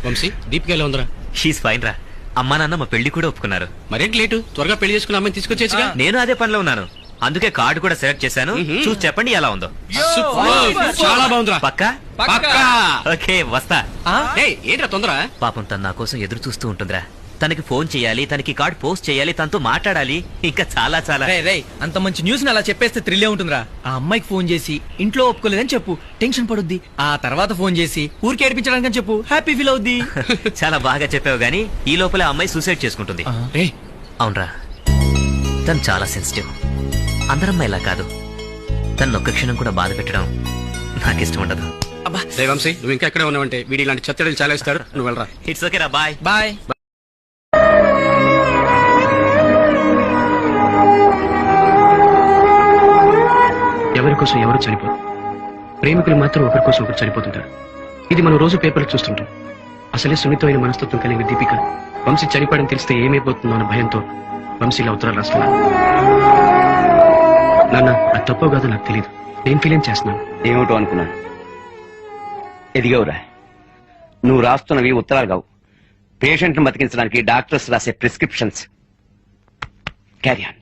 వంశీ దీపిక ఎలా ఉందిరా? She's fine రా. అమ్మా నాన్న మా పెళ్లి కూడా ఒప్పుకున్నారు. మరేంటి లేటు? త్వరగా పెళ్లి చేసుకున్న అమ్మాయిని తీసుకొచ్చేసిగా. నేను అదే పనిలో ఉన్నాను, అందుకే కార్డు కూడా సెలెక్ట్ చేశాను. చూసి చెప్పండి ఎలా ఉందో. చాలా బాగుందిరా. పక్కా? పక్కా. ఓకే వస్తా. ఏంట్రా తొందర? పాపం తను నా కోసం ఎదురు చూస్తూ ఉంటుందిరా. తనకి ఫోన్ చేయాలి, తనకి కార్డ్ పోస్ట్ చేయాలి, తనతో మాట్లాడాలి, ఇంకా చాలా చాలా. అంత మంచి న్యూస్ అలా చెప్పేస్తే థ్రిల్లే ఉంటుందిరా. ఆ అమ్మాయికి ఫోన్ చేసి ఇంట్లో ఒప్పుకోలేదని చెప్పు, టెన్షన్ పడుద్ది. ఆ తర్వాత ఫోన్ చేసి ఊరికి ఏడిపించడానికి చెప్పు, హ్యాపీ ఫీల్ అవుద్ది. చాలా బాగా చెప్పావు గానీ ఈ లోపల అమ్మాయి సూసైడ్ చేసుకుంటుంది. అవునరా, తను చాలా సెన్సిటివ్. అందరమ్మాయిలా కాదు. తను ఒక్క క్షణం కూడా బాధ పెట్టడం నాకు ఇష్టం ఉండదు. వంశీ నువ్వు ఇంకా ఎక్కడే ఉన్నావంటే వీడి ఇలాంటి చెత్తడలు చాలా ఇస్తారు. నువ్వు వెళ్ళరా. ఇట్స్ ఓకే రా, బాయ్ బాయ్. ఎవరి కోసం ఎవరు చనిపోరు, ప్రేమికులు మాత్రం ఒకరి కోసం ఒకరు చనిపోతుంటారు. ఇది మనం రోజు పేపర్లు చూస్తుంటాం. అసలే సున్నితమైన మనస్తత్వం కలిగిన దీపిక వంశీ చనిపోవడం తెలిస్తే ఏమైపోతుందో అన్న భయంతో వంశీలా ఉత్తరాలు రాస్తున్నాను. నాన్న అది తప్పో కాదో నాకు తెలియదు, నేను ఫీలింగ్ చేస్తున్నాను. ఏమిటో అనుకున్నాను. ఎదిగవురా, నువ్వు రాస్తున్నవి ఉత్తరాలు కావు, పేషెంట్ ను బతికించడానికి డాక్టర్స్ రాసే ప్రిస్క్రిప్షన్స్. Carry on.